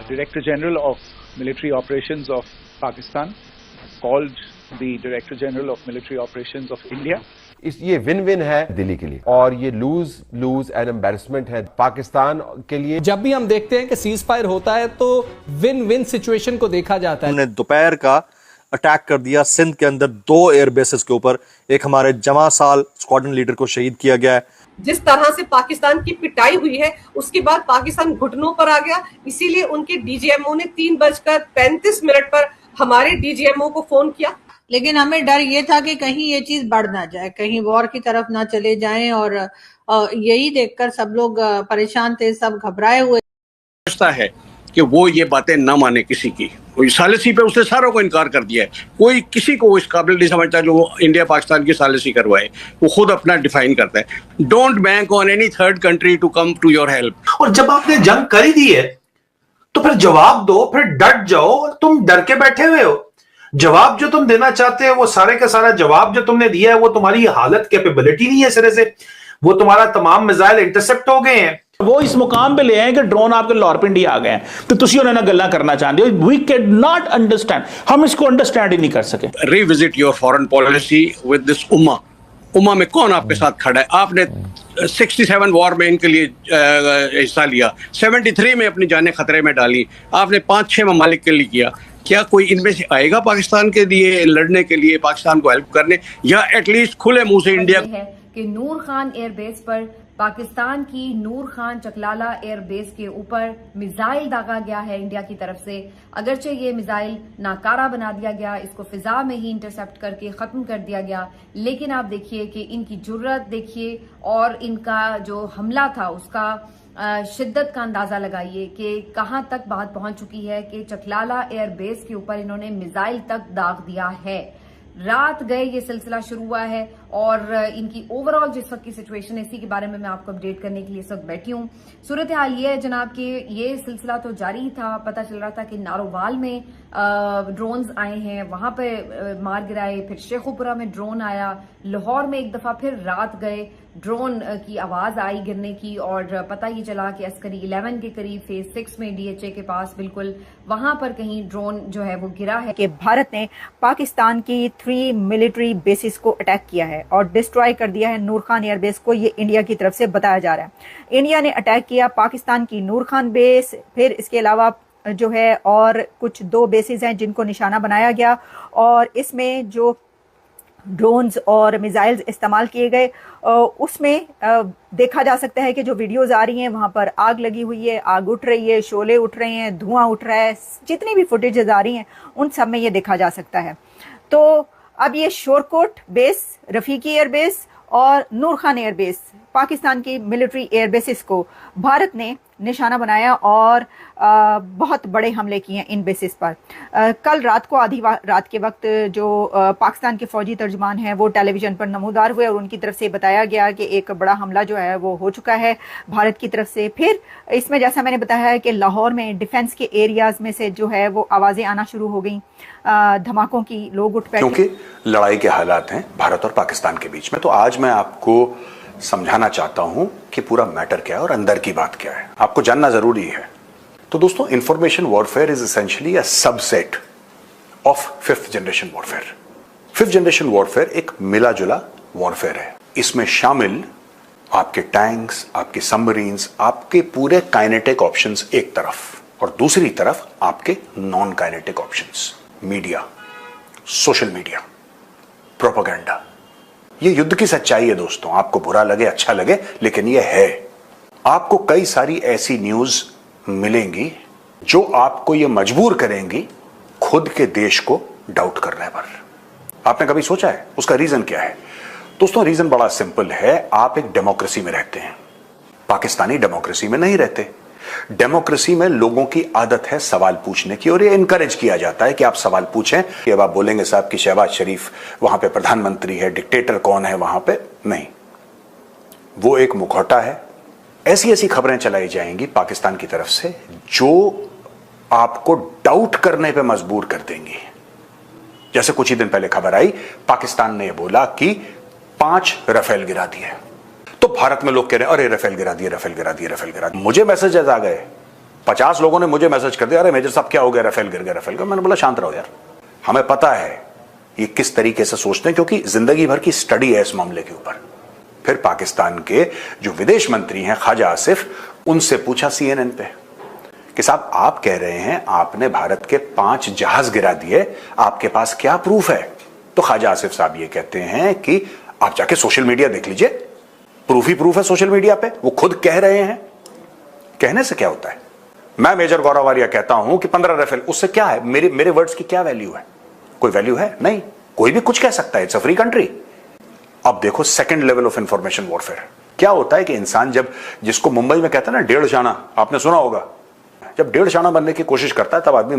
Director General of Military Operations of Pakistan called the Director General of Military Operations of India. ये win win है दिल्ली के लिए और ये लूज लूज एंड एम्बैरसमेंट है पाकिस्तान के लिए। जब भी हम देखते हैं कि सीज फायर होता है तो विन विन सिचुएशन को देखा जाता है। हमने दोपहर का अटैक कर दिया सिंध के अंदर 2 एयरबेसेस के ऊपर। एक हमारे जमा साल स्क्वाड्रन लीडर को शहीद किया गया है। जिस तरह से पाकिस्तान की पिटाई हुई है उसके बाद पाकिस्तान घुटनों पर आ गया, इसीलिए उनके डीजीएमओ ने 3:35 पर हमारे डीजीएमओ को फोन किया। लेकिन हमें डर ये था कि कहीं ये चीज बढ़ ना जाए, कहीं वॉर की तरफ ना चले जाएं और यही देखकर सब लोग परेशान थे, सब घबराए हुए है कि वो ये बातें ना माने किसी की। सालिसी पे उसने सारों को इनकार कर दिया है। कोई किसी को इस काबिल नहीं समझता जो इंडिया पाकिस्तान की सालिसी करवाए। वो खुद अपना डिफाइन करता है। Don't bank on any third country to come to your help. और जब आपने जंग कर ही दी है तो फिर जवाब दो, फिर डट जाओ। तुम डर के बैठे हुए हो। जवाब जो तुम देना चाहते हो वो सारे का सारा जवाब जो तुमने दिया है वो तुम्हारी हालत कैपेबिलिटी नहीं है सिरे से। वो तुम्हारा तमाम मिसाइल इंटरसेप्ट हो गए हैं। वो इस मुकाम पे ले आए कि ड्रोन आपके लाहौरपिंडी आ गए हैं तो तुसी उन्होंने गल्ला करना चाहते हो। वी कैन नॉट अंडरस्टैंड, हम इसको अंडरस्टैंड ही नहीं कर सके। Revisit your foreign policy with this उम्मा में कौन आपके साथ खड़ा है? आपने 67 वॉर में इनके लिए हिस्सा लिया, 73 में अपनी जानें खतरे में डाली, आपने 5-6 ममालिक के लिए किया। क्या कोई इनमें से आएगा पाकिस्तान के लिए लड़ने के लिए, पाकिस्तान को हेल्प करने, या एटलीस्ट खुले मुंह से इंडिया है कि नूर खान एयरबेस पर पाकिस्तान की नूर खान चकलाला एयरबेस के ऊपर मिसाइल दागा गया है इंडिया की तरफ से। अगरचे ये मिसाइल नाकारा बना दिया गया, इसको फिजा में ही इंटरसेप्ट करके खत्म कर दिया गया, लेकिन आप देखिए कि इनकी जुर्रत देखिए और इनका जो हमला था उसका शिद्दत का अंदाजा लगाइए कि कहां तक बात पहुंच चुकी है कि चकलाला एयरबेस के ऊपर इन्होंने मिसाइल तक दाग दिया है। रात गए ये सिलसिला शुरू हुआ है और इनकी ओवरऑल जिस वक्त की सिचुएशन है इसी के बारे में मैं आपको अपडेट करने के लिए इस वक्त बैठी हूँ। सूरत हाल ये है जनाब कि ये सिलसिला तो जारी ही था। पता चल रहा था कि नारोवाल में ड्रोन्स आए हैं, वहां पे मार गिराए, फिर शेखुपुरा में ड्रोन आया, लाहौर में एक दफा फिर रात गए, ड्रोन की आवाज आई गिरने की और पता ही चला कि अस्करी 11 के करीब फेज 6 में डीएचए के पास बिल्कुल वहां पर कहीं ड्रोन जो है वो गिरा है। कि भारत ने पाकिस्तान की 3 मिलिट्री बेसिस को अटैक किया है और डिस्ट्रॉय कर दिया है नूर खान एयरबेस को। ये इंडिया की तरफ से बताया जा रहा है। इंडिया ने अटैक किया पाकिस्तान की नूर खान बेस, फिर इसके अलावा जो है और कुछ 2 बेसिस हैं जिनको निशाना बनाया गया और इसमें जो ड्रोन्स और मिसाइल्स इस्तेमाल किए गए उसमें देखा जा सकता है कि जो वीडियोस आ रही हैं वहां पर आग लगी हुई है, आग उठ रही है, शोले उठ रहे हैं, धुआं उठ रहा है। जितनी भी फुटेजेस आ रही हैं उन सब में ये देखा जा सकता है। तो अब ये शोरकोट बेस, रफीकी एयरबेस और नूर खान एयरबेस, पाकिस्तान की मिलिट्री एयरबेसिस को भारत ने निशाना बनाया और बहुत बड़े हमले किए हैं इन बेसिस पर। कल रात को आधी रात के वक्त जो पाकिस्तान के फौजी तर्जमान हैं वो टेलीविजन पर नमूदार हुए और उनकी तरफ से बताया गया कि एक बड़ा हमला जो है वो हो चुका है भारत की तरफ से। फिर इसमें जैसा मैंने बताया है कि लाहौर में डिफेंस के एरियाज में से जो है वो आवाज़ें आना शुरू हो गई, धमाकों की, लोग उठ बैठे क्योंकि लड़ाई के हालात हैं भारत और पाकिस्तान के बीच में। तो आज मैं आपको समझाना चाहता हूं कि पूरा मैटर क्या है और अंदर की बात क्या है, आपको जानना जरूरी है। तो दोस्तों, information warfare is essentially a subset of 5th generation warfare. 5th generation warfare एक मिला जुला वॉरफेयर है। इसमें शामिल आपके टैंक्स, आपके सबमरीन्स, आपके पूरे काइनेटिक ऑप्शंस एक तरफ और दूसरी तरफ आपके non kinetic options, media, social media, propaganda. ये युद्ध की सच्चाई है दोस्तों। आपको बुरा लगे, अच्छा लगे, लेकिन ये है। आपको कई सारी ऐसी न्यूज मिलेंगी जो आपको ये मजबूर करेंगी खुद के देश को डाउट करने पर। आपने कभी सोचा है उसका रीजन क्या है? दोस्तों, रीजन बड़ा सिंपल है। आप एक डेमोक्रेसी में रहते हैं, पाकिस्तानी डेमोक्रेसी में नहीं रहते। डेमोक्रेसी में लोगों की आदत है सवाल पूछने की और ये इनकरेज किया जाता है कि आप सवाल पूछें। अब आप बोलेंगे साहब कि शहबाज शरीफ वहां पे प्रधानमंत्री है, डिक्टेटर कौन है वहां पे? नहीं, वो एक मुखौटा है। ऐसी ऐसी खबरें चलाई जाएंगी पाकिस्तान की तरफ से जो आपको डाउट करने पे मजबूर कर देंगी। जैसे कुछ ही दिन पहले खबर आई, पाकिस्तान ने बोला कि 5 राफेल गिरा दिए, तो भारत में लोग कह रहे हैं अरे राफेल गिरा दिए, राफेल गिरा दिए, राफेल गिरा दिए। मुझे मैसेजेस आ गए 50 लोगों ने मुझे मैसेज कर दिया, अरे मेजर साहब क्या हो गया, राफेल गिर गया, राफेल का। मैंने बोला शांत रहो यार, हमें पता है ये किस तरीके से सोचते हैं, क्योंकि जिंदगी भर की स्टडी है इस मामले के ऊपर। फिर पाकिस्तान के जो विदेश मंत्री हैं ख्वाजा आसिफ, उनसे पूछा CNN पे कि साहब आप कह रहे हैं आपने भारत के 5 जहाज गिरा दिए, आपके पास क्या प्रूफ है? तो ख्वाजा आसिफ साहब ये कहते हैं कि आप जाके सोशल मीडिया देख लीजिए, प्रूफ ही प्रूफ है सोशल मीडिया पे, वो खुद कह रहे हैं। कहने से क्या होता है? मैं मेजर गौरव आर्या कहता हूं कि 15 राइफल, उससे क्या है? मेरे वर्ड्स की क्या वैल्यू है? कोई वैल्यू है? नहीं। कोई भी कुछ कह सकता है, इट्स अ फ्री कंट्री। अब देखो second level of information warfare क्या होता है कि इंसान जब, जिसको मुंबई में कहता है ना 1.5 शाना, आपने सुना होगा, जब 1.5 शाना बनने की कोशिश करता है तब आदमी